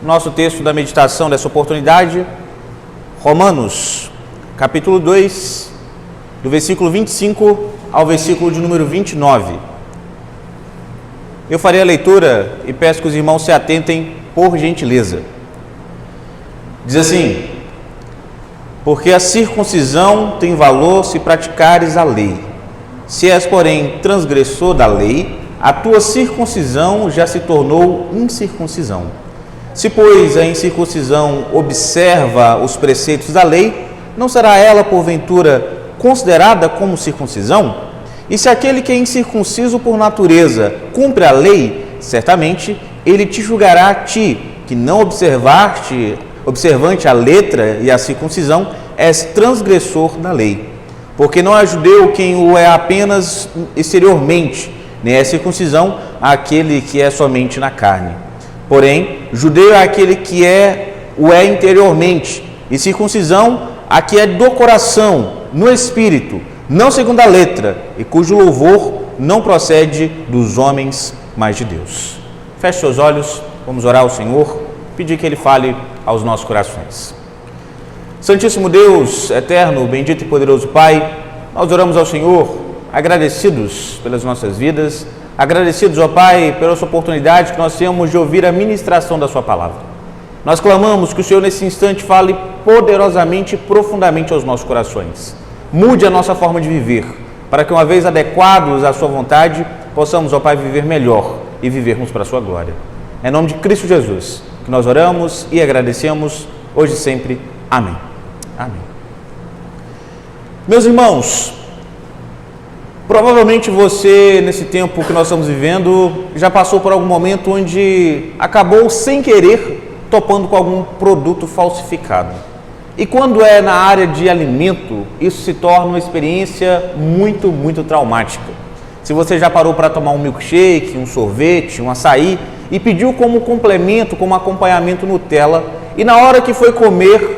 Nosso texto da meditação dessa oportunidade, Romanos, capítulo 2, do versículo 25 ao versículo de número 29. Eu farei a leitura e peço que os irmãos se atentem por gentileza. Diz assim: porque a circuncisão tem valor se praticares a lei. Se és, porém, transgressor da lei, a tua circuncisão já se tornou incircuncisão. Se, pois, a incircuncisão observa os preceitos da lei, não será ela, porventura, considerada como circuncisão? E se aquele que é incircunciso por natureza cumpre a lei, certamente ele te julgará a ti, que não observante a letra e a circuncisão, és transgressor da lei. Porque não é judeu quem o é apenas exteriormente, nem é circuncisão aquele que é somente na carne. Porém, judeu é aquele que o é interiormente, e circuncisão a que é do coração, no espírito, não segundo a letra, e cujo louvor não procede dos homens, mas de Deus. Feche seus olhos, vamos orar ao Senhor, pedir que Ele fale aos nossos corações. Santíssimo Deus, eterno, bendito e poderoso Pai, nós oramos ao Senhor, agradecidos pelas nossas vidas, agradecidos, ó Pai, pela essa oportunidade que nós temos de ouvir a ministração da Sua Palavra. Nós clamamos que o Senhor nesse instante fale poderosamente e profundamente aos nossos corações. Mude a nossa forma de viver, para que uma vez adequados à Sua vontade, possamos, ó Pai, viver melhor e vivermos para a Sua glória. É em nome de Cristo Jesus que nós oramos e agradecemos, hoje e sempre. Amém. Amém. Meus irmãos, provavelmente você, nesse tempo que nós estamos vivendo, já passou por algum momento onde acabou sem querer topando com algum produto falsificado. E quando é na área de alimento, isso se torna uma experiência muito traumática. Se você já parou para tomar um milkshake, um sorvete, um açaí e pediu como complemento, como acompanhamento Nutella, e na hora que foi comer,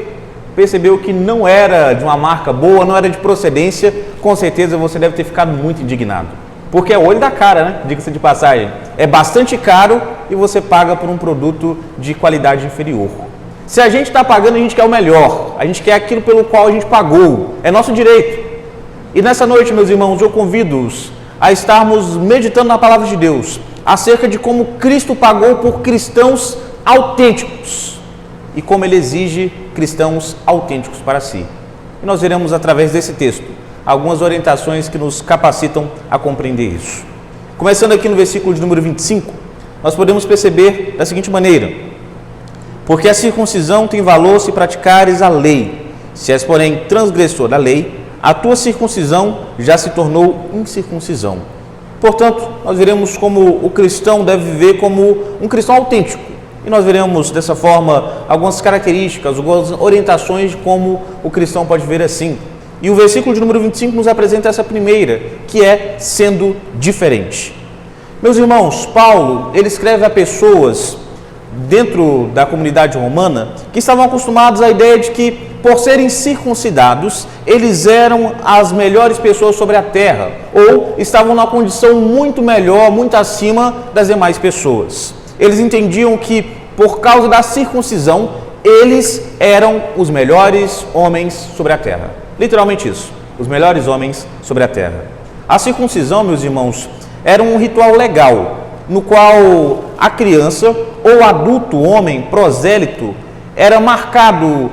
percebeu que não era de uma marca boa, não era de procedência, com certeza você deve ter ficado muito indignado. Porque é o olho da cara, né? Diga-se de passagem. É bastante caro e você paga por um produto de qualidade inferior. Se a gente está pagando, a gente quer o melhor. A gente quer aquilo pelo qual a gente pagou. É nosso direito. E nessa noite, meus irmãos, eu convido-os a estarmos meditando na palavra de Deus acerca de como Cristo pagou por cristãos autênticos e como Ele exige cristãos autênticos para si. E nós veremos através desse texto algumas orientações que nos capacitam a compreender isso. Começando aqui no versículo de número 25, nós podemos perceber da seguinte maneira: porque a circuncisão tem valor se praticares a lei. Se és, porém, transgressor da lei, a tua circuncisão já se tornou incircuncisão. Portanto, nós veremos como o cristão deve viver como um cristão autêntico. E nós veremos dessa forma algumas características, algumas orientações de como o cristão pode viver assim. E o versículo de número 25 nos apresenta essa primeira, que é sendo diferente. Meus irmãos, Paulo, ele escreve a pessoas dentro da comunidade romana que estavam acostumados à ideia de que, por serem circuncidados, eles eram as melhores pessoas sobre a terra, ou estavam numa condição muito melhor, muito acima das demais pessoas. Eles entendiam que, por causa da circuncisão, eles eram os melhores homens sobre a terra. Literalmente isso, os melhores homens sobre a terra. A circuncisão, meus irmãos, era um ritual legal, no qual a criança ou adulto homem prosélito era marcado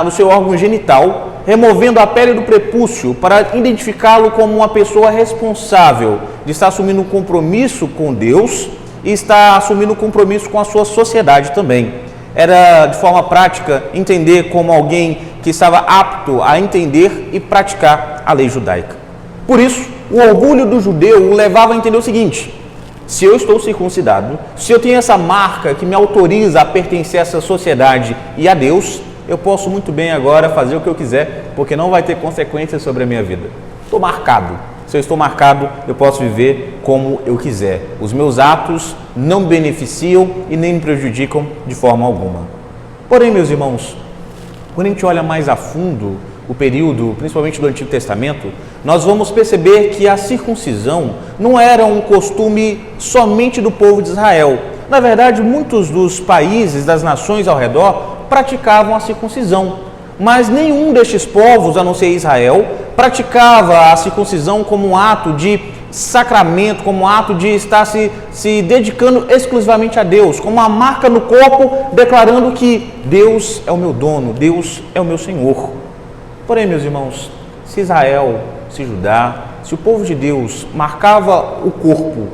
no seu órgão genital, removendo a pele do prepúcio para identificá-lo como uma pessoa responsável de estar assumindo um compromisso com Deus e está assumindo um compromisso com a sua sociedade também. Era, de forma prática, entender como alguém que estava apto a entender e praticar a lei judaica. Por isso, o orgulho do judeu o levava a entender o seguinte: se eu estou circuncidado, se eu tenho essa marca que me autoriza a pertencer a essa sociedade e a Deus, eu posso muito bem agora fazer o que eu quiser, porque não vai ter consequências sobre a minha vida. Estou marcado. Se eu estou marcado, eu posso viver como eu quiser. Os meus atos não me beneficiam e nem me prejudicam de forma alguma. Porém, meus irmãos, quando a gente olha mais a fundo o período, principalmente do Antigo Testamento, nós vamos perceber que a circuncisão não era um costume somente do povo de Israel. Na verdade, muitos dos países, das nações ao redor, praticavam a circuncisão, mas nenhum destes povos, a não ser Israel, praticava a circuncisão como um ato de sacramento, como um ato de estar se dedicando exclusivamente a Deus, como uma marca no corpo, declarando que Deus é o meu dono, Deus é o meu Senhor. Porém, meus irmãos, se Israel, se Judá, se o povo de Deus marcava o corpo,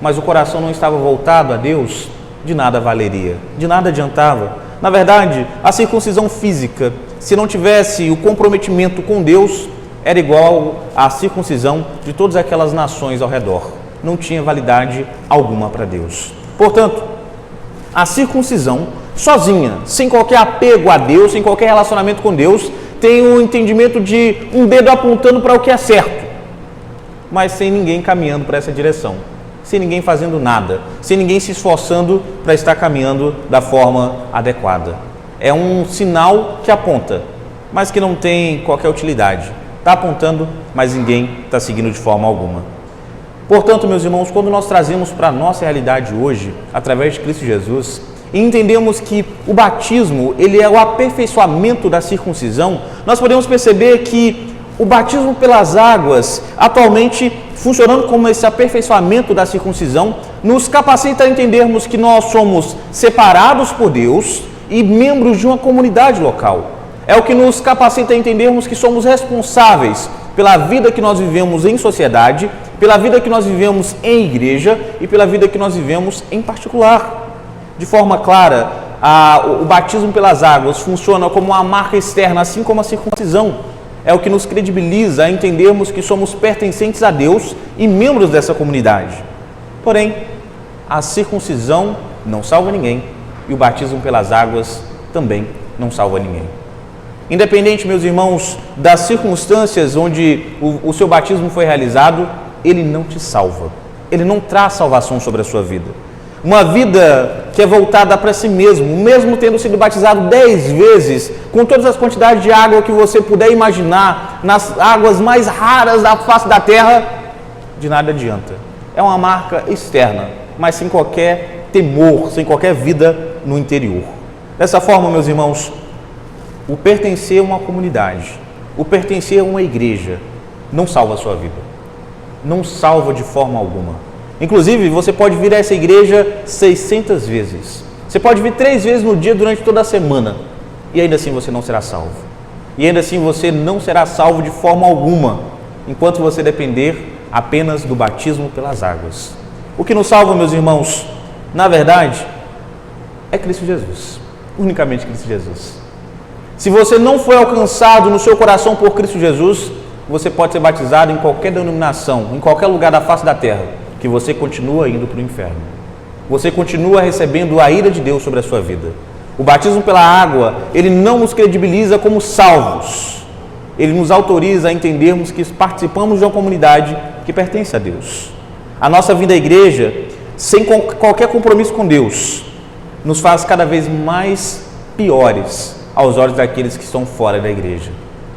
mas o coração não estava voltado a Deus, de nada valeria, de nada adiantava. Na verdade, a circuncisão física, se não tivesse o comprometimento com Deus, era igual à circuncisão de todas aquelas nações ao redor. Não tinha validade alguma para Deus. Portanto, a circuncisão, sozinha, sem qualquer apego a Deus, sem qualquer relacionamento com Deus, tem o entendimento de um dedo apontando para o que é certo, mas sem ninguém caminhando para essa direção, sem ninguém fazendo nada, sem ninguém se esforçando para estar caminhando da forma adequada. É um sinal que aponta, mas que não tem qualquer utilidade. Está apontando, mas ninguém está seguindo de forma alguma. Portanto, meus irmãos, quando nós trazemos para a nossa realidade hoje, através de Cristo Jesus, e entendemos que o batismo, ele é o aperfeiçoamento da circuncisão, nós podemos perceber que o batismo pelas águas, atualmente funcionando como esse aperfeiçoamento da circuncisão, nos capacita a entendermos que nós somos separados por Deus e membros de uma comunidade local. É o que nos capacita a entendermos que somos responsáveis pela vida que nós vivemos em sociedade, pela vida que nós vivemos em igreja e pela vida que nós vivemos em particular. De forma clara, o batismo pelas águas funciona como uma marca externa, assim como a circuncisão. É o que nos credibiliza a entendermos que somos pertencentes a Deus e membros dessa comunidade. Porém, a circuncisão não salva ninguém e o batismo pelas águas também não salva ninguém. Independente, meus irmãos, das circunstâncias onde o seu batismo foi realizado, ele não te salva. Ele não traz salvação sobre a sua vida. Uma vida que é voltada para si mesmo, mesmo tendo sido batizado 10 vezes, com todas as quantidades de água que você puder imaginar, nas águas mais raras da face da terra, de nada adianta. É uma marca externa, mas sem qualquer temor, sem qualquer vida no interior. Dessa forma, meus irmãos, o pertencer a uma comunidade, o pertencer a uma igreja, não salva a sua vida. Não salva de forma alguma. Inclusive, você pode vir a essa igreja 600 vezes. Você pode vir 3 vezes no dia durante toda a semana. E ainda assim você não será salvo. E ainda assim você não será salvo de forma alguma, enquanto você depender apenas do batismo pelas águas. O que nos salva, meus irmãos, na verdade, é Cristo Jesus. Unicamente Cristo Jesus. Se você não foi alcançado no seu coração por Cristo Jesus, você pode ser batizado em qualquer denominação, em qualquer lugar da face da terra, que você continua indo para o inferno. Você continua recebendo a ira de Deus sobre a sua vida. O batismo pela água, ele não nos credibiliza como salvos. Ele nos autoriza a entendermos que participamos de uma comunidade que pertence a Deus. A nossa vinda à igreja, sem qualquer compromisso com Deus, nos faz cada vez mais piores aos olhos daqueles que estão fora da igreja.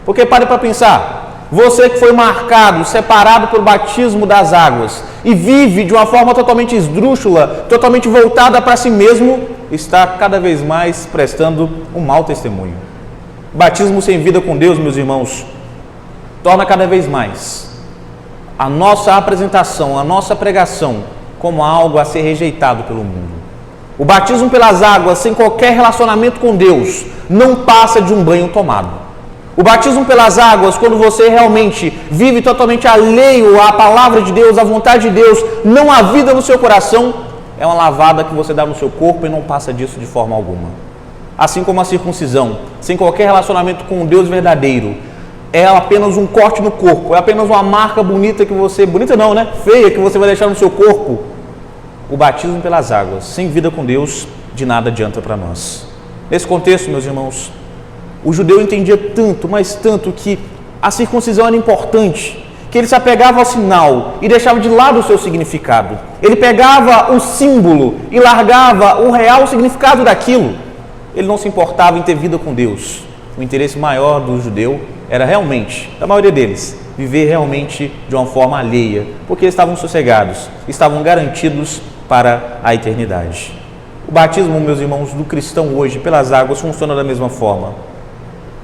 Porque pare para pensar, você que foi marcado, separado pelo batismo das águas e vive de uma forma totalmente esdrúxula, totalmente voltada para si mesmo, está cada vez mais prestando um mau testemunho. Batismo sem vida com Deus, meus irmãos, torna cada vez mais a nossa apresentação, a nossa pregação como algo a ser rejeitado pelo mundo. O batismo pelas águas, sem qualquer relacionamento com Deus, não passa de um banho tomado. O batismo pelas águas, quando você realmente vive totalmente alheio à palavra de Deus, à vontade de Deus, não há vida no seu coração, é uma lavada que você dá no seu corpo e não passa disso de forma alguma. Assim como a circuncisão, sem qualquer relacionamento com o Deus verdadeiro, é apenas um corte no corpo, é apenas uma marca bonita que você, bonita não, né? Feia, que você vai deixar no seu corpo. O batismo pelas águas, sem vida com Deus, de nada adianta para nós. Nesse contexto, meus irmãos, o judeu entendia tanto, mas tanto, que a circuncisão era importante, que ele se apegava ao sinal e deixava de lado o seu significado. Ele pegava o símbolo e largava o real significado daquilo. Ele não se importava em ter vida com Deus. O interesse maior do judeu era realmente, da maioria deles, viver realmente de uma forma alheia, porque eles estavam sossegados, estavam garantidos para a eternidade. O batismo, meus irmãos, do cristão hoje pelas águas funciona da mesma forma.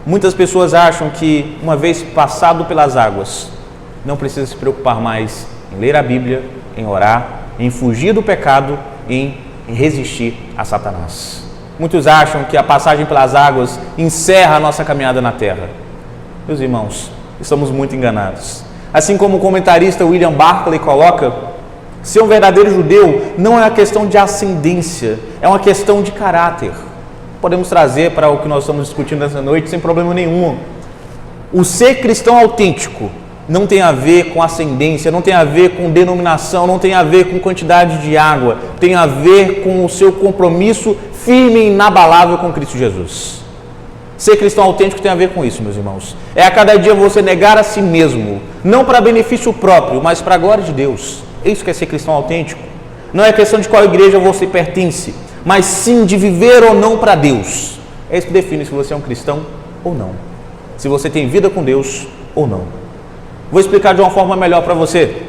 Muitas pessoas acham que, uma vez passado pelas águas, não precisa se preocupar mais em ler a Bíblia, em orar, em fugir do pecado, em resistir a Satanás. Muitos acham que a passagem pelas águas encerra a nossa caminhada na terra. Meus irmãos, estamos muito enganados. Assim como o comentarista William Barclay coloca, ser um verdadeiro judeu não é uma questão de ascendência, é uma questão de caráter. Podemos trazer para o que nós estamos discutindo nessa noite sem problema nenhum. O ser cristão autêntico não tem a ver com ascendência, não tem a ver com denominação, não tem a ver com quantidade de água, tem a ver com o seu compromisso firme e inabalável com Cristo Jesus. Ser cristão autêntico tem a ver com isso, meus irmãos. É a cada dia você negar a si mesmo, não para benefício próprio, mas para a glória de Deus. É isso que é ser cristão autêntico. Não é questão de qual igreja você pertence, mas sim de viver ou não para Deus. É isso que define se você é um cristão ou não. Se você tem vida com Deus ou não. Vou explicar de uma forma melhor para você.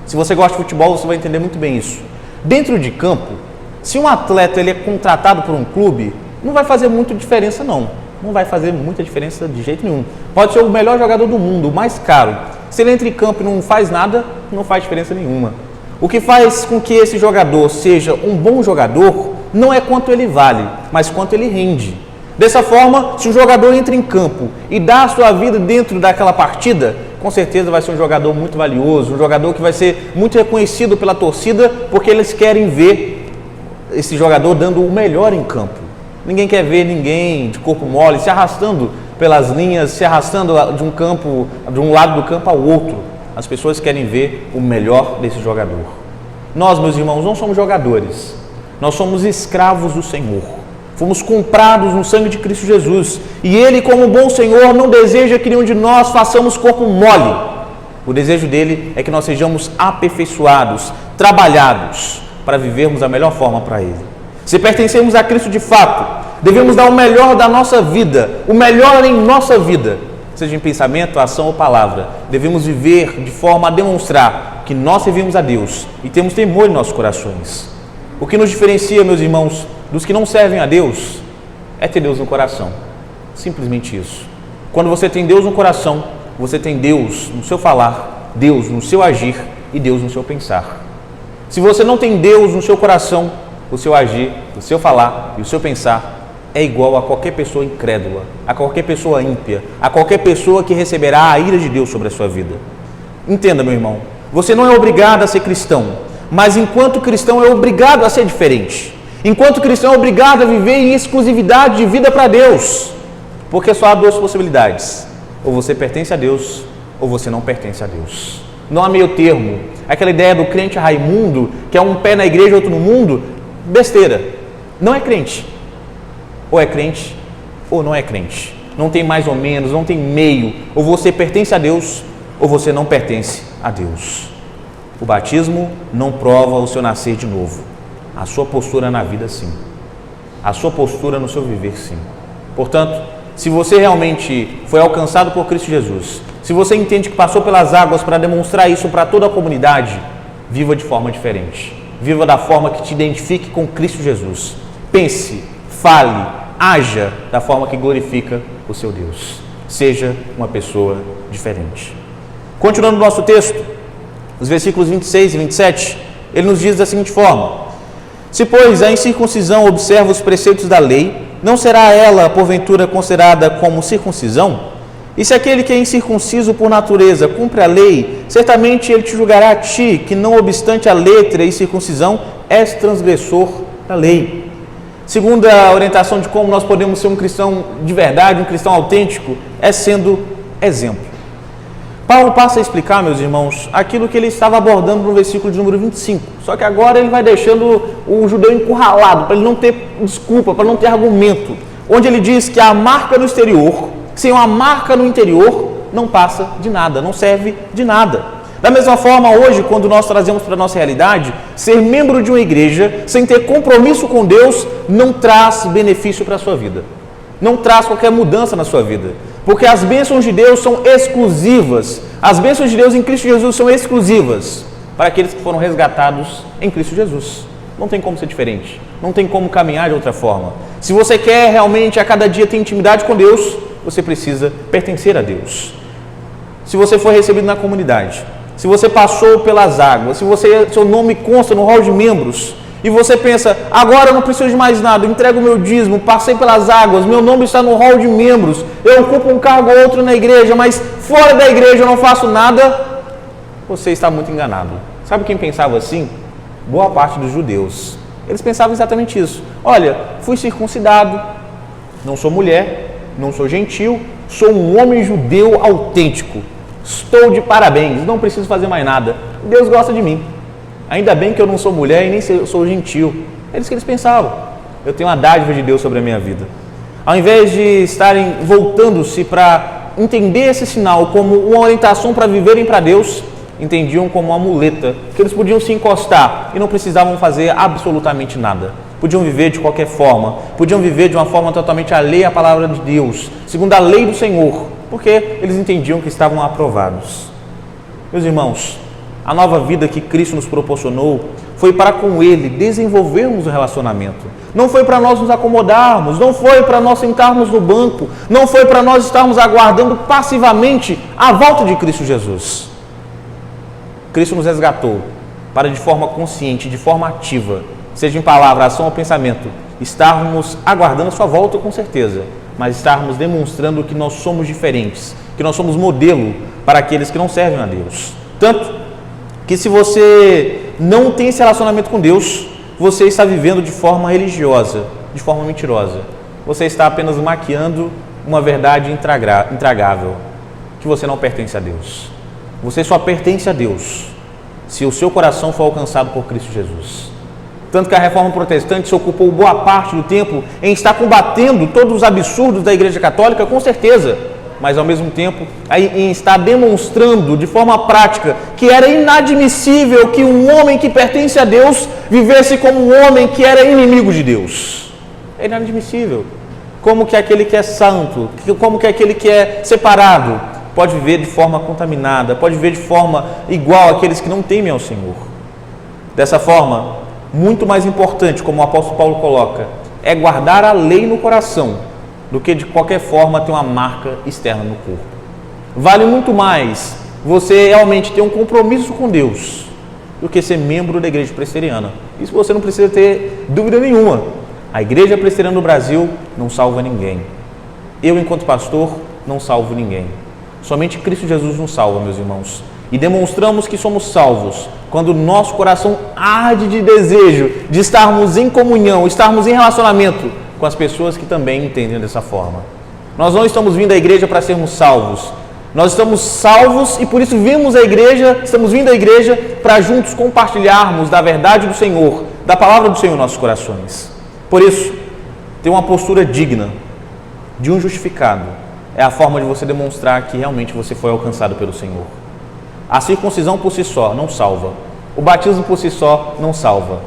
Se você gosta de futebol, você vai entender muito bem isso. Dentro de campo, se um atleta ele é contratado por um clube, não vai fazer muita diferença não. Não vai fazer muita diferença de jeito nenhum. Pode ser o melhor jogador do mundo, o mais caro. Se ele entra em campo e não faz nada, não faz diferença nenhuma. O que faz com que esse jogador seja um bom jogador não é quanto ele vale, mas quanto ele rende. Dessa forma, se o jogador entra em campo e dá a sua vida dentro daquela partida, com certeza vai ser um jogador muito valioso, um jogador que vai ser muito reconhecido pela torcida, porque eles querem ver esse jogador dando o melhor em campo. Ninguém quer ver ninguém de corpo mole se arrastando pelas linhas, se arrastando de um lado do campo ao outro. As pessoas querem ver o melhor desse jogador. Nós, meus irmãos, não somos jogadores. Nós somos escravos do Senhor. Fomos comprados no sangue de Cristo Jesus. E Ele, como bom Senhor, não deseja que nenhum de nós façamos corpo mole. O desejo dele é que nós sejamos aperfeiçoados, trabalhados, para vivermos da melhor forma para Ele. Se pertencemos a Cristo de fato, devemos dar o melhor da nossa vida, o melhor em nossa vida, seja em pensamento, ação ou palavra. Devemos viver de forma a demonstrar que nós servimos a Deus e temos temor em nossos corações. O que nos diferencia, meus irmãos, dos que não servem a Deus, é ter Deus no coração. Simplesmente isso. Quando você tem Deus no coração, você tem Deus no seu falar, Deus no seu agir e Deus no seu pensar. Se você não tem Deus no seu coração, o seu agir, o seu falar e o seu pensar é igual a qualquer pessoa incrédula, a qualquer pessoa ímpia, a qualquer pessoa que receberá a ira de Deus sobre a sua vida. Entenda, meu irmão, você não é obrigado a ser cristão, mas enquanto cristão é obrigado a ser diferente. Enquanto cristão é obrigado a viver em exclusividade de vida para Deus, porque só há duas possibilidades: ou você pertence a Deus, ou você não pertence a Deus. Não há meio termo. Aquela ideia do crente Raimundo, que é um pé na igreja e outro no mundo, besteira. Não é crente. Ou é crente, ou não é crente. Não tem mais ou menos, não tem meio. Ou você pertence a Deus, ou você não pertence a Deus. O batismo não prova o seu nascer de novo. A sua postura na vida, sim. A sua postura no seu viver, sim. Portanto, se você realmente foi alcançado por Cristo Jesus, se você entende que passou pelas águas para demonstrar isso para toda a comunidade, viva de forma diferente. Viva da forma que te identifique com Cristo Jesus. Pense, fale, haja da forma que glorifica o seu Deus. Seja uma pessoa diferente. Continuando o nosso texto, os versículos 26 e 27, ele nos diz da seguinte forma: se, pois, a incircuncisão observa os preceitos da lei, não será ela, porventura, considerada como circuncisão? E se aquele que é incircunciso por natureza cumpre a lei, certamente ele te julgará a ti, que não obstante a letra e circuncisão, és transgressor da lei. Segundo a orientação de como nós podemos ser um cristão de verdade, um cristão autêntico, é sendo exemplo. Paulo passa a explicar, meus irmãos, aquilo que ele estava abordando no versículo de número 25. Só que agora ele vai deixando o judeu encurralado, para ele não ter desculpa, para não ter argumento. Onde ele diz que a marca no exterior, sem uma marca no interior, não passa de nada, não serve de nada. Da mesma forma, hoje, quando nós trazemos para a nossa realidade, ser membro de uma igreja, sem ter compromisso com Deus, não traz benefício para a sua vida. Não traz qualquer mudança na sua vida. Porque as bênçãos de Deus são exclusivas. As bênçãos de Deus em Cristo Jesus são exclusivas para aqueles que foram resgatados em Cristo Jesus. não tem como ser diferente, não tem como caminhar de outra forma. Se você quer realmente a cada dia ter intimidade com Deus, você precisa pertencer a Deus. Se você foi recebido na comunidade, se você passou pelas águas, se seu nome consta no hall de membros, e você pensa, agora eu não preciso de mais nada, eu entrego o meu dízimo, passei pelas águas, meu nome está no hall de membros, eu ocupo um cargo ou outro na igreja, mas fora da igreja eu não faço nada, você está muito enganado. Sabe quem pensava assim? Boa parte dos judeus. Eles pensavam exatamente isso. Olha, fui circuncidado, não sou mulher, não sou gentil, sou um homem judeu autêntico, estou de parabéns, não preciso fazer mais nada, Deus gosta de mim. Ainda bem que eu não sou mulher e nem sou gentil. É isso que eles pensavam. Eu tenho uma dádiva de Deus sobre a minha vida. Ao invés de estarem voltando-se para entender esse sinal como uma orientação para viverem para Deus, entendiam como uma muleta, que eles podiam se encostar e não precisavam fazer absolutamente nada. Podiam viver de qualquer forma, podiam viver de uma forma totalmente alheia à palavra de Deus, segundo a lei do Senhor, porque eles entendiam que estavam aprovados. Meus irmãos, a nova vida que Cristo nos proporcionou foi para com Ele desenvolvermos o relacionamento. Não foi para nós nos acomodarmos, não foi para nós sentarmos no banco, não foi para nós estarmos aguardando passivamente a volta de Cristo Jesus. Cristo nos resgatou para, de forma consciente, de forma ativa, seja em palavra, ação ou pensamento, estarmos aguardando a sua volta com certeza, mas estarmos demonstrando que nós somos diferentes, que nós somos modelo para aqueles que não servem a Deus. Tanto que se você não tem esse relacionamento com Deus, você está vivendo de forma religiosa, de forma mentirosa. Você está apenas maquiando uma verdade intragável, que você não pertence a Deus. Você só pertence a Deus se o seu coração for alcançado por Cristo Jesus. Tanto que a Reforma Protestante se ocupou boa parte do tempo em estar combatendo todos os absurdos da Igreja Católica, com certeza, mas ao mesmo tempo em estar demonstrando de forma prática que era inadmissível que um homem que pertence a Deus vivesse como um homem que era inimigo de Deus. É inadmissível. Como que aquele que é santo, como que aquele que é separado pode viver de forma contaminada, pode viver de forma igual àqueles que não temem ao Senhor. Dessa forma, muito mais importante, como o apóstolo Paulo coloca, é guardar a lei no coração, do que de qualquer forma ter uma marca externa no corpo. Vale muito mais você realmente ter um compromisso com Deus do que ser membro da Igreja Presbiteriana. Isso você não precisa ter dúvida nenhuma. A Igreja Presbiteriana do Brasil não salva ninguém. Eu, enquanto pastor, não salvo ninguém. Somente Cristo Jesus nos salva, meus irmãos. E demonstramos que somos salvos quando o nosso coração arde de desejo de estarmos em comunhão, estarmos em relacionamento com as pessoas que também entendem dessa forma. Nós não estamos vindo à igreja para sermos salvos. Nós estamos salvos e por isso estamos vindo à igreja para juntos compartilharmos da verdade do Senhor, da palavra do Senhor em nossos corações. Por isso, ter uma postura digna de um justificado é a forma de você demonstrar que realmente você foi alcançado pelo Senhor. A circuncisão por si só não salva. O batismo por si só não salva.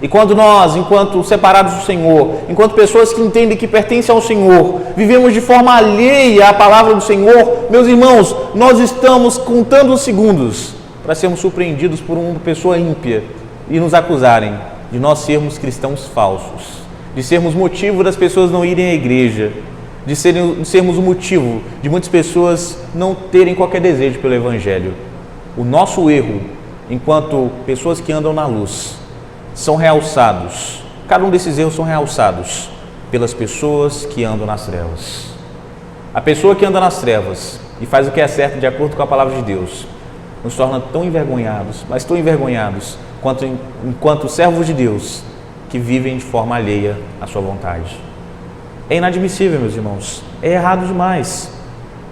E quando nós, enquanto separados do Senhor, enquanto pessoas que entendem que pertencem ao Senhor, vivemos de forma alheia à palavra do Senhor, meus irmãos, nós estamos contando os segundos para sermos surpreendidos por uma pessoa ímpia e nos acusarem de nós sermos cristãos falsos, de sermos motivo das pessoas não irem à igreja, de sermos o motivo de muitas pessoas não terem qualquer desejo pelo Evangelho. O nosso erro, enquanto pessoas que andam na luz, são realçados, cada um desses erros são realçados pelas pessoas que andam nas trevas. A pessoa que anda nas trevas e faz o que é certo de acordo com a palavra de Deus, nos torna tão envergonhados, mas tão envergonhados, enquanto servos de Deus que vivem de forma alheia à sua vontade. É inadmissível, meus irmãos, é errado demais.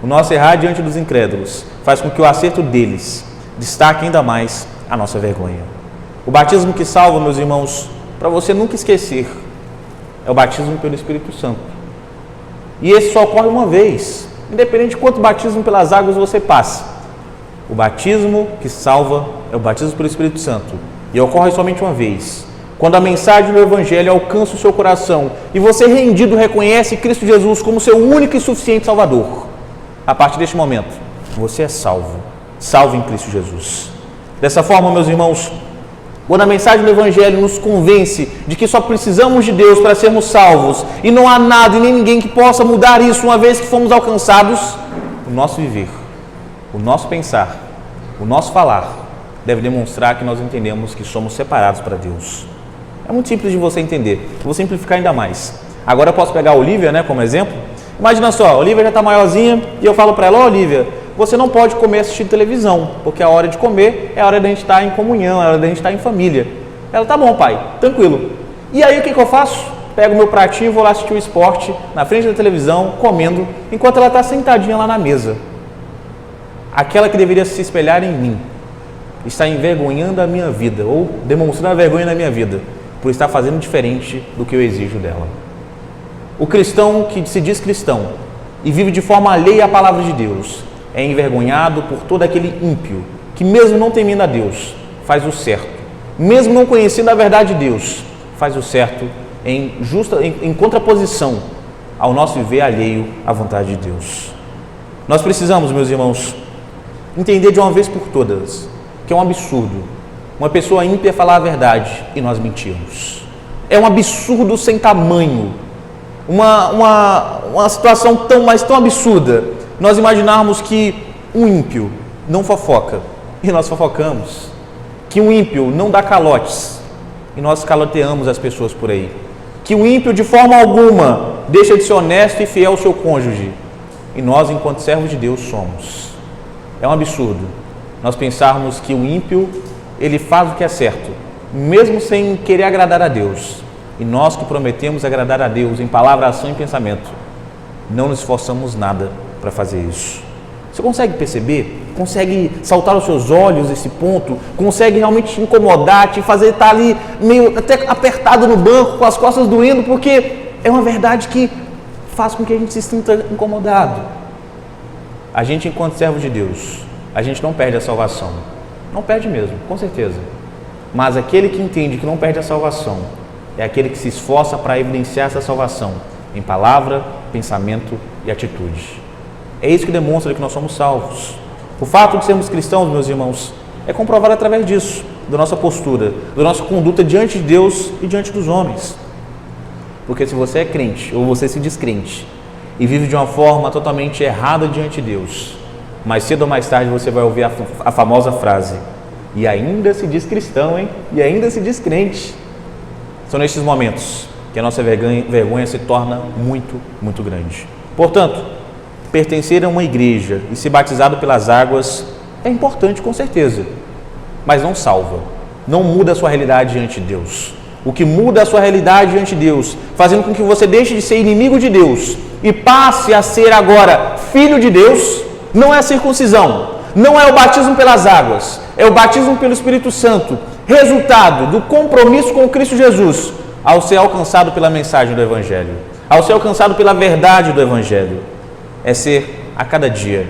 O nosso errar diante dos incrédulos faz com que o acerto deles destaque ainda mais a nossa vergonha. O batismo que salva, meus irmãos, para você nunca esquecer, é o batismo pelo Espírito Santo. E esse só ocorre uma vez, independente de quanto batismo pelas águas você passe. O batismo que salva é o batismo pelo Espírito Santo e ocorre somente uma vez. Quando a mensagem do Evangelho alcança o seu coração e você rendido reconhece Cristo Jesus como seu único e suficiente Salvador, a partir deste momento, você é salvo em Cristo Jesus. Dessa forma, meus irmãos, Quando a mensagem do Evangelho nos convence de que só precisamos de Deus para sermos salvos e não há nada e nem ninguém que possa mudar isso uma vez que fomos alcançados, o nosso viver, o nosso pensar, o nosso falar deve demonstrar que nós entendemos que somos separados para Deus. É muito simples de você entender. Eu vou simplificar ainda mais. Agora eu posso pegar a Olivia, como exemplo. Imagina só, a Olivia já está maiorzinha e eu falo para ela: Olivia, você não pode comer assistindo televisão, porque a hora de comer é a hora da gente estar em comunhão, é a hora da gente estar em família. Ela: tá bom, pai, tranquilo. E aí o que eu faço? Pego meu pratinho e vou lá assistir o esporte na frente da televisão, comendo, enquanto ela está sentadinha lá na mesa. Aquela que deveria se espelhar em mim está envergonhando a minha vida, ou demonstrando a vergonha na minha vida, por estar fazendo diferente do que eu exijo dela. O cristão que se diz cristão e vive de forma alheia à palavra de Deus é envergonhado por todo aquele ímpio que, mesmo não temendo a Deus, faz o certo, mesmo não conhecendo a verdade de Deus, faz o certo em contraposição ao nosso viver alheio à vontade de Deus. Nós precisamos, meus irmãos, entender de uma vez por todas que é um absurdo uma pessoa ímpia falar a verdade e nós mentirmos. É um absurdo sem tamanho, uma situação tão absurda, nós imaginarmos que um ímpio não fofoca e nós fofocamos, que um ímpio não dá calotes e nós caloteamos as pessoas por aí, que o ímpio de forma alguma deixa de ser honesto e fiel ao seu cônjuge e nós, enquanto servos de Deus, somos. É um absurdo nós pensarmos que o ímpio, ele faz o que é certo, mesmo sem querer agradar a Deus, e nós que prometemos agradar a Deus em palavra, ação e pensamento, não nos esforçamos nada para fazer isso. Você consegue perceber? Consegue saltar aos seus olhos esse ponto? Consegue realmente te incomodar, te fazer estar ali meio até apertado no banco, com as costas doendo, porque é uma verdade que faz com que a gente se sinta incomodado. A gente, enquanto servo de Deus, a gente não perde a salvação. Não perde mesmo, com certeza. Mas aquele que entende que não perde a salvação é aquele que se esforça para evidenciar essa salvação em palavra, pensamento e atitude. É isso que demonstra que nós somos salvos. O fato de sermos cristãos, meus irmãos, é comprovado através disso, da nossa postura, da nossa conduta diante de Deus e diante dos homens. Porque se você é crente ou você se diz crente e vive de uma forma totalmente errada diante de Deus, mais cedo ou mais tarde você vai ouvir a famosa frase: e ainda se diz cristão, hein? E ainda se diz crente. São nestes momentos que a nossa vergonha se torna muito, muito grande. Portanto, pertencer a uma igreja e ser batizado pelas águas é importante, com certeza, mas não salva, não muda a sua realidade diante de Deus. O que muda a sua realidade diante de Deus, fazendo com que você deixe de ser inimigo de Deus e passe a ser agora filho de Deus, não é a circuncisão, não é o batismo pelas águas, é o batismo pelo Espírito Santo, resultado do compromisso com Cristo Jesus, ao ser alcançado pela mensagem do Evangelho, ao ser alcançado pela verdade do Evangelho. É ser, a cada dia,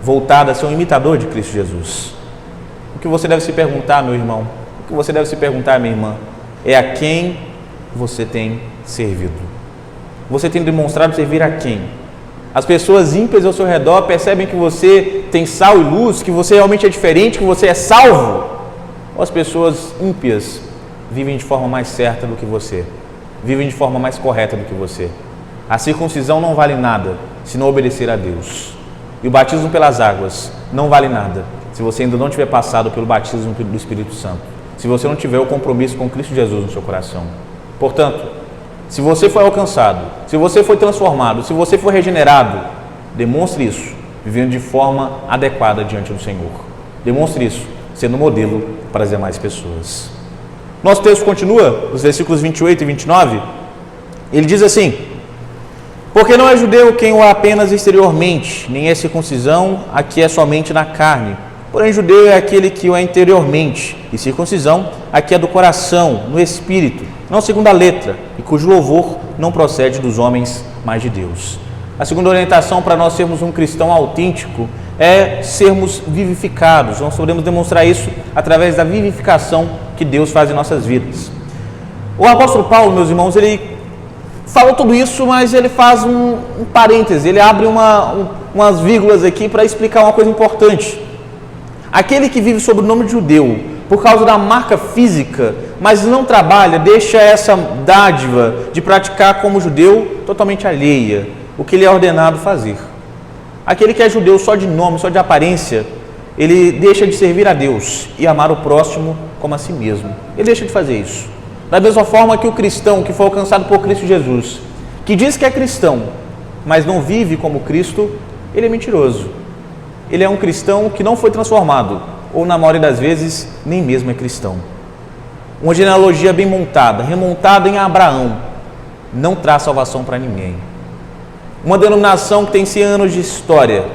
voltado a ser um imitador de Cristo Jesus. O que você deve se perguntar, meu irmão, o que você deve se perguntar, minha irmã, é a quem você tem servido. Você tem demonstrado servir a quem? As pessoas ímpias ao seu redor percebem que você tem sal e luz, que você realmente é diferente, que você é salvo? Ou as pessoas ímpias vivem de forma mais certa do que você, vivem de forma mais correta do que você? A circuncisão não vale nada se não obedecer a Deus. E o batismo pelas águas não vale nada se você ainda não tiver passado pelo batismo do Espírito Santo, se você não tiver o compromisso com Cristo Jesus no seu coração. Portanto, se você foi alcançado, se você foi transformado, se você foi regenerado, demonstre isso vivendo de forma adequada diante do Senhor. Demonstre isso sendo modelo para as demais pessoas. Nosso texto continua, nos versículos 28 e 29, ele diz assim: porque não é judeu quem o é apenas exteriormente, nem é circuncisão a que é somente na carne. Porém, judeu é aquele que o é interiormente, e circuncisão a que é do coração, no espírito, não segundo a letra, e cujo louvor não procede dos homens, mas de Deus. A segunda orientação para nós sermos um cristão autêntico é sermos vivificados. Nós podemos demonstrar isso através da vivificação que Deus faz em nossas vidas. O apóstolo Paulo, meus irmãos, ele falou tudo isso, mas ele faz um parêntese, ele abre umas vírgulas aqui para explicar uma coisa importante. Aquele que vive sob o nome de judeu por causa da marca física, mas não trabalha, deixa essa dádiva de praticar como judeu totalmente alheia, o que lhe é ordenado fazer. Aquele que é judeu só de nome, só de aparência, ele deixa de servir a Deus e amar o próximo como a si mesmo. Ele deixa de fazer isso. Da mesma forma que o cristão que foi alcançado por Cristo Jesus, que diz que é cristão, mas não vive como Cristo, ele é mentiroso. Ele é um cristão que não foi transformado, ou na maioria das vezes, nem mesmo é cristão. Uma genealogia bem montada, remontada em Abraão, não traz salvação para ninguém. Uma denominação que tem 100 anos de história,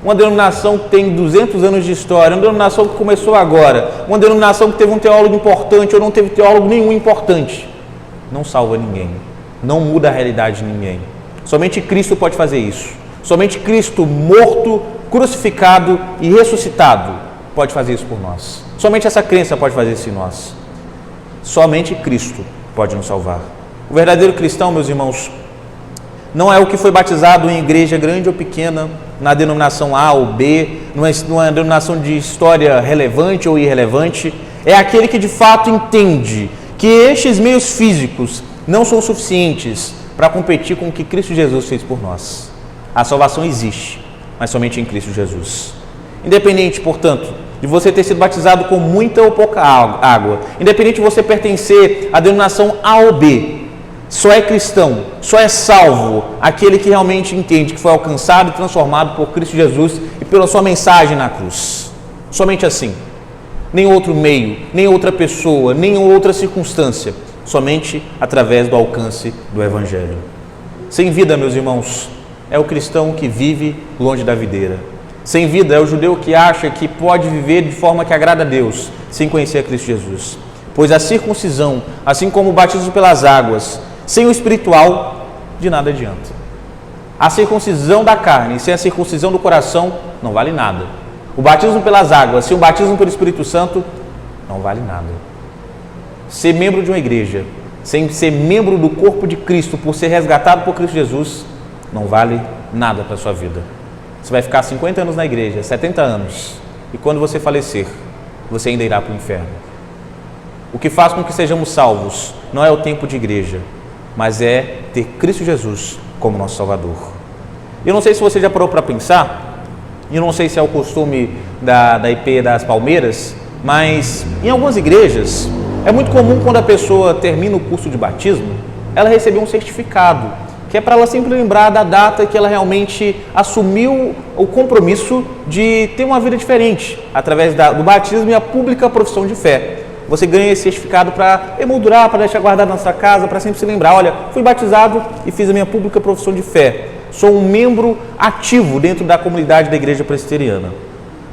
uma denominação que tem 200 anos de história, uma denominação que começou agora, uma denominação que teve um teólogo importante ou não teve teólogo nenhum importante, não salva ninguém, não muda a realidade de ninguém. Somente Cristo pode fazer isso. Somente Cristo morto, crucificado e ressuscitado pode fazer isso por nós. Somente essa crença pode fazer isso em nós. Somente Cristo pode nos salvar. O verdadeiro cristão, meus irmãos, não é o que foi batizado em igreja grande ou pequena, na denominação A ou B, numa denominação de história relevante ou irrelevante. É aquele que de fato entende que estes meios físicos não são suficientes para competir com o que Cristo Jesus fez por nós. A salvação existe, mas somente em Cristo Jesus. Independente, portanto, de você ter sido batizado com muita ou pouca água, independente de você pertencer à denominação A ou B, só é cristão, só é salvo aquele que realmente entende que foi alcançado e transformado por Cristo Jesus e pela sua mensagem na cruz. Somente assim. Nem outro meio, nem outra pessoa, nem outra circunstância. Somente através do alcance do Evangelho. Sem vida, meus irmãos, é o cristão que vive longe da videira. Sem vida é o judeu que acha que pode viver de forma que agrada a Deus, sem conhecer a Cristo Jesus. Pois a circuncisão, assim como o batismo pelas águas, sem o espiritual, de nada adianta. A circuncisão da carne, sem a circuncisão do coração, não vale nada. O batismo pelas águas, sem o batismo pelo Espírito Santo, não vale nada. Ser membro de uma igreja, sem ser membro do corpo de Cristo, por ser resgatado por Cristo Jesus, não vale nada para a sua vida. Você vai ficar 50 anos na igreja, 70 anos, e quando você falecer, você ainda irá para o inferno. O que faz com que sejamos salvos não é o tempo de igreja, mas é ter Cristo Jesus como nosso Salvador. Eu não sei se você já parou para pensar, eu não sei se é o costume da IP das Palmeiras, mas em algumas igrejas é muito comum quando a pessoa termina o curso de batismo, ela receber um certificado, que é para ela sempre lembrar da data que ela realmente assumiu o compromisso de ter uma vida diferente, através do batismo e a pública profissão de fé. Você ganha esse certificado para emoldurar, para deixar guardado na sua casa, para sempre se lembrar, olha, fui batizado e fiz a minha pública profissão de fé. Sou um membro ativo dentro da comunidade da igreja presbiteriana.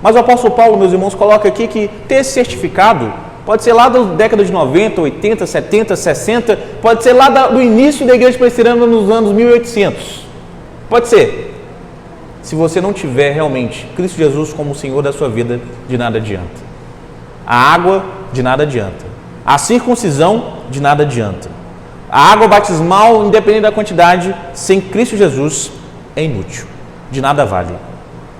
Mas o apóstolo Paulo, meus irmãos, coloca aqui que ter esse certificado pode ser lá da década de 90, 80, 70, 60, pode ser lá do início da igreja presbiteriana nos anos 1800. Pode ser. Se você não tiver realmente Cristo Jesus como o Senhor da sua vida, de nada adianta. A água, de nada adianta. A circuncisão, de nada adianta. A água batismal, independente da quantidade, sem Cristo Jesus, é inútil. De nada vale.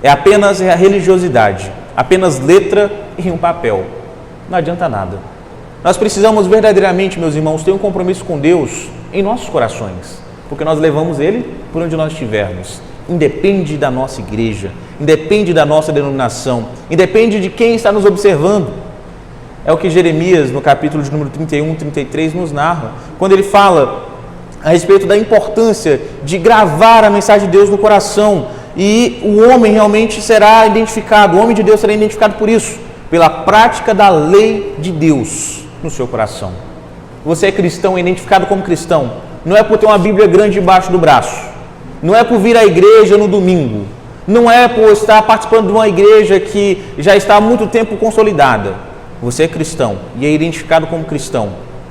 É apenas a religiosidade, apenas letra e um papel. Não adianta nada. Nós precisamos verdadeiramente, meus irmãos, ter um compromisso com Deus em nossos corações, porque nós levamos Ele por onde nós estivermos. Independe da nossa igreja, independe da nossa denominação, independe de quem está nos observando. É o que Jeremias, no capítulo de número 31, 33, nos narra, quando ele fala a respeito da importância de gravar a mensagem de Deus no coração, e o homem realmente será identificado, o homem de Deus será identificado por isso, pela prática da lei de Deus no seu coração. Você é cristão, é identificado como cristão, não é por ter uma Bíblia grande embaixo do braço, não é por vir à igreja no domingo, não é por estar participando de uma igreja que já está há muito tempo consolidada. Você é cristão e é identificado como cristão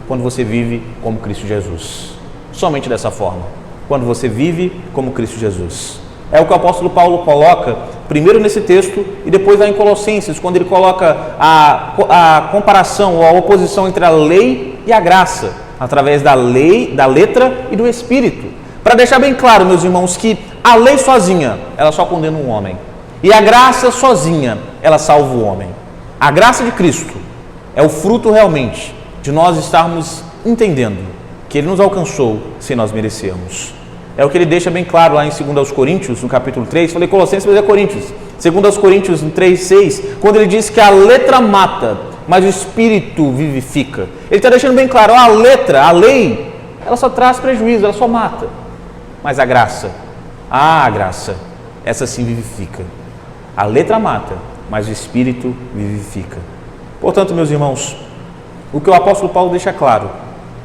quando você vive como Cristo Jesus. Somente dessa forma, quando você vive como Cristo Jesus. É o que o apóstolo Paulo coloca, primeiro nesse texto e depois lá em Colossenses, quando ele coloca a comparação ou a oposição entre a lei e a graça, através da lei, da letra e do Espírito. Para deixar bem claro, meus irmãos, que a lei sozinha, ela só condena um homem. E a graça sozinha, ela salva o homem. A graça de Cristo é o fruto realmente de nós estarmos entendendo que Ele nos alcançou sem nós merecermos. É o que ele deixa bem claro lá em 2 Coríntios, no capítulo 3, falei Colossenses, mas é Coríntios, 2 Coríntios 3, 6, quando ele diz que a letra mata, mas o Espírito vivifica. Ele está deixando bem claro, a letra, a lei, ela só traz prejuízo, ela só mata, mas a graça, essa sim vivifica. A letra mata, mas o Espírito vivifica. Portanto, meus irmãos, o que o apóstolo Paulo deixa claro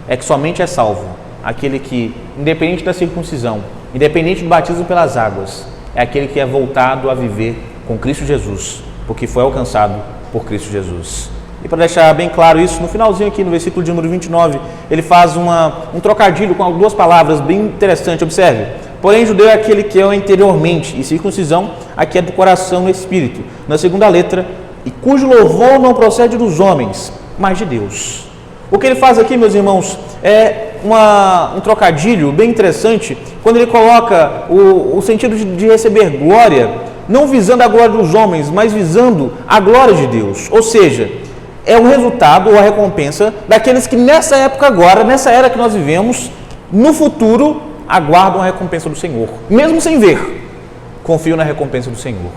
é que somente é salvo aquele que, independente da circuncisão, independente do batismo pelas águas, é aquele que é voltado a viver com Cristo Jesus, porque foi alcançado por Cristo Jesus. E para deixar bem claro isso, no finalzinho aqui, no versículo de número 29, ele faz um trocadilho com duas palavras bem interessante, observe. Porém, judeu é aquele que é interiormente, e circuncisão, aqui é do coração e espírito. Na segunda letra, e cujo louvor não procede dos homens, mas de Deus. O que ele faz aqui, meus irmãos, é um trocadilho bem interessante, quando ele coloca o sentido de receber glória, não visando a glória dos homens, mas visando a glória de Deus. Ou seja, é o resultado ou a recompensa daqueles que nessa época agora, nessa era que nós vivemos, no futuro, aguardam a recompensa do Senhor. Mesmo sem ver, confiam na recompensa do Senhor.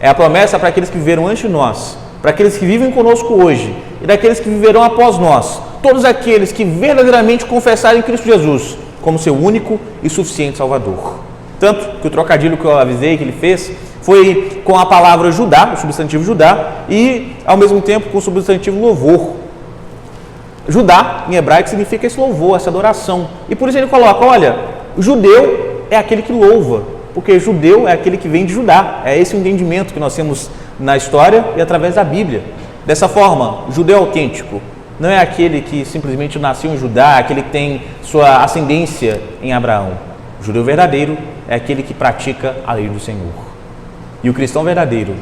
É a promessa para aqueles que viveram antes de nós, para aqueles que vivem conosco hoje e daqueles que viverão após nós. Todos aqueles que verdadeiramente confessarem Cristo Jesus como seu único e suficiente Salvador. Tanto que o trocadilho que eu avisei que ele fez foi com a palavra Judá, o substantivo Judá, e ao mesmo tempo com o substantivo louvor. Judá, em hebraico, significa esse louvor, essa adoração. E por isso ele coloca, olha, o judeu é aquele que louva, porque judeu é aquele que vem de Judá. É esse o entendimento que nós temos na história e através da Bíblia. Dessa forma, o judeu autêntico não é aquele que simplesmente nasceu em Judá, aquele que tem sua ascendência em Abraão. O judeu verdadeiro é aquele que pratica a lei do Senhor. E o cristão verdadeiro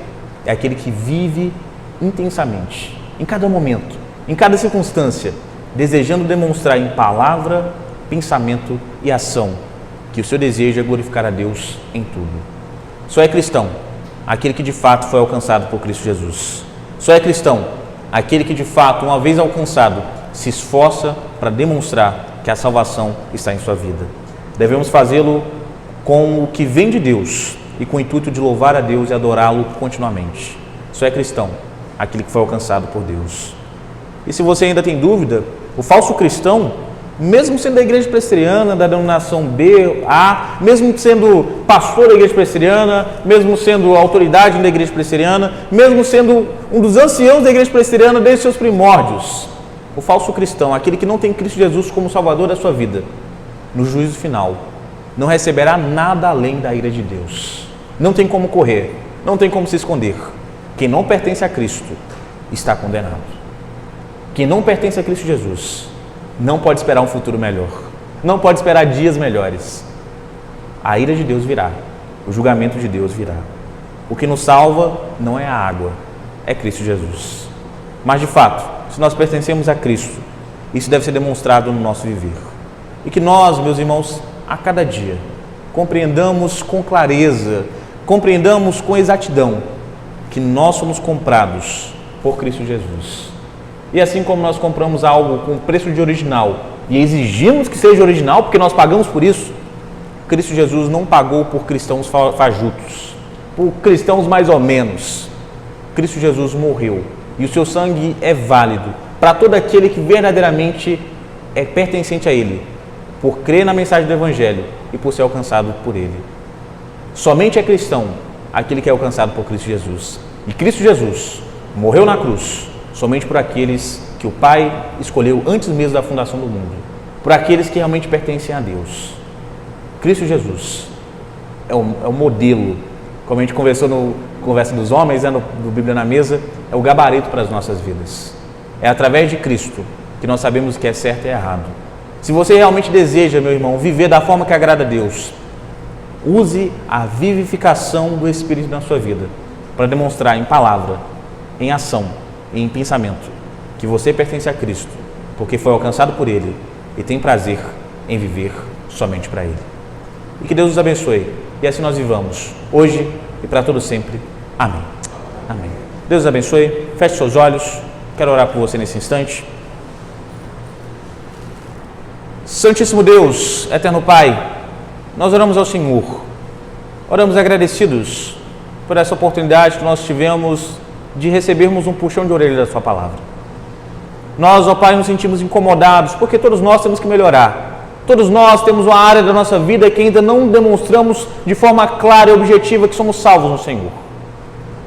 é aquele que vive intensamente, em cada momento, em cada circunstância, desejando demonstrar em palavra, pensamento e ação que o seu desejo é glorificar a Deus em tudo. Só é cristão aquele que de fato foi alcançado por Cristo Jesus. Só é cristão aquele que de fato, uma vez alcançado, se esforça para demonstrar que a salvação está em sua vida. Devemos fazê-lo com o que vem de Deus e com o intuito de louvar a Deus e adorá-lo continuamente. Só é cristão aquele que foi alcançado por Deus. E se você ainda tem dúvida, o falso cristão, mesmo sendo da igreja presbiteriana, da denominação B, A, mesmo sendo pastor da igreja presbiteriana, mesmo sendo autoridade da igreja presbiteriana, mesmo sendo um dos anciãos da igreja presbiteriana desde seus primórdios, o falso cristão, aquele que não tem Cristo Jesus como Salvador da sua vida, no juízo final, não receberá nada além da ira de Deus. Não tem como correr, não tem como se esconder. Quem não pertence a Cristo está condenado. Quem não pertence a Cristo Jesus não pode esperar um futuro melhor, não pode esperar dias melhores. A ira de Deus virá, o julgamento de Deus virá. O que nos salva não é a água, é Cristo Jesus. Mas de fato, se nós pertencemos a Cristo, isso deve ser demonstrado no nosso viver. E que nós, meus irmãos, a cada dia, compreendamos com clareza, compreendamos com exatidão que nós somos comprados por Cristo Jesus. E assim como nós compramos algo com preço de original e exigimos que seja original porque nós pagamos por isso, Cristo Jesus não pagou por cristãos fajutos, por cristãos mais ou menos. Cristo Jesus morreu e o seu sangue é válido para todo aquele que verdadeiramente é pertencente a Ele, por crer na mensagem do Evangelho e por ser alcançado por Ele. Somente é cristão aquele que é alcançado por Cristo Jesus. E Cristo Jesus morreu na cruz somente por aqueles que o Pai escolheu antes mesmo da fundação do mundo, por aqueles que realmente pertencem a Deus. Cristo Jesus é o modelo, como a gente conversou no Conversa dos Homens, no Bíblia na Mesa, é o gabarito para as nossas vidas. É através de Cristo que nós sabemos o que é certo e errado. Se você realmente deseja, meu irmão, viver da forma que agrada a Deus, use a vivificação do Espírito na sua vida para demonstrar em palavra, em ação e em pensamento que você pertence a Cristo, porque foi alcançado por Ele e tem prazer em viver somente para Ele. E que Deus nos abençoe e assim nós vivamos, hoje e para todo sempre. Amém. Amém. Deus nos abençoe, feche seus olhos Quero orar por você nesse instante. Santíssimo Deus, eterno Pai, nós oramos ao Senhor. Oramos agradecidos por essa oportunidade que nós tivemos de recebermos um puxão de orelha da sua palavra. Nós, ó Pai, nos sentimos incomodados porque todos nós temos que melhorar. Todos nós temos uma área da nossa vida que ainda não demonstramos de forma clara e objetiva que somos salvos no Senhor.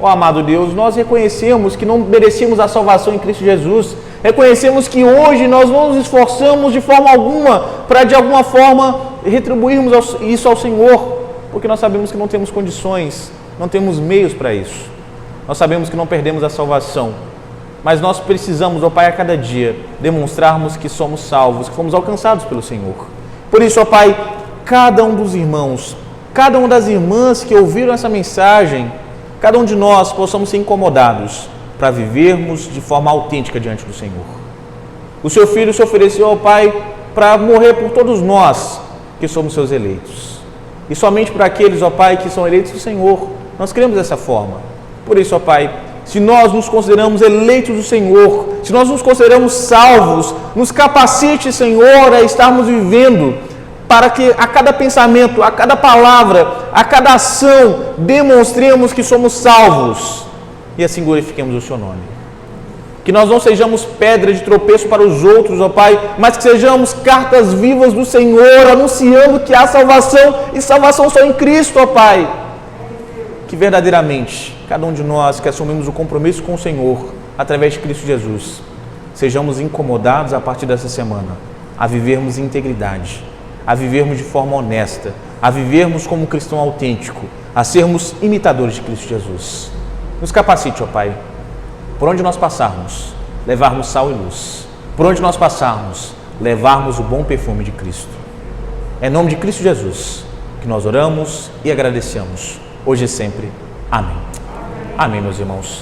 Ó amado Deus, nós reconhecemos que não merecemos a salvação em Cristo Jesus. Reconhecemos que hoje nós não nos esforçamos de forma alguma para de alguma forma retribuirmos isso ao Senhor, porque nós sabemos que não temos condições, não temos meios para isso. Nós sabemos que não perdemos a salvação, mas nós precisamos, ó Pai, a cada dia demonstrarmos que somos salvos, que fomos alcançados pelo Senhor. Por isso, ó Pai, cada um dos irmãos, cada uma das irmãs que ouviram essa mensagem, cada um de nós possamos ser incomodados para vivermos de forma autêntica diante do Senhor. O seu Filho se ofereceu ao Pai para morrer por todos nós que somos seus eleitos. E somente para aqueles, ó Pai, que são eleitos do Senhor. Nós cremos dessa forma. Por isso, ó Pai, se nós nos consideramos eleitos do Senhor, se nós nos consideramos salvos, nos capacite, Senhor, a estarmos vivendo para que a cada pensamento, a cada palavra, a cada ação, demonstremos que somos salvos e assim glorifiquemos o Seu nome. Que nós não sejamos pedra de tropeço para os outros, ó Pai, mas que sejamos cartas vivas do Senhor, anunciando que há salvação e salvação só em Cristo, ó Pai. Que verdadeiramente, cada um de nós que assumimos o compromisso com o Senhor, através de Cristo Jesus, sejamos incomodados a partir dessa semana, a vivermos em integridade, a vivermos de forma honesta, a vivermos como um cristão autêntico, a sermos imitadores de Cristo Jesus. Nos capacite, ó Pai, por onde nós passarmos, levarmos sal e luz. Por onde nós passarmos, levarmos o bom perfume de Cristo. É em nome de Cristo Jesus que nós oramos e agradecemos, hoje e sempre. Amém. Amém, meus irmãos.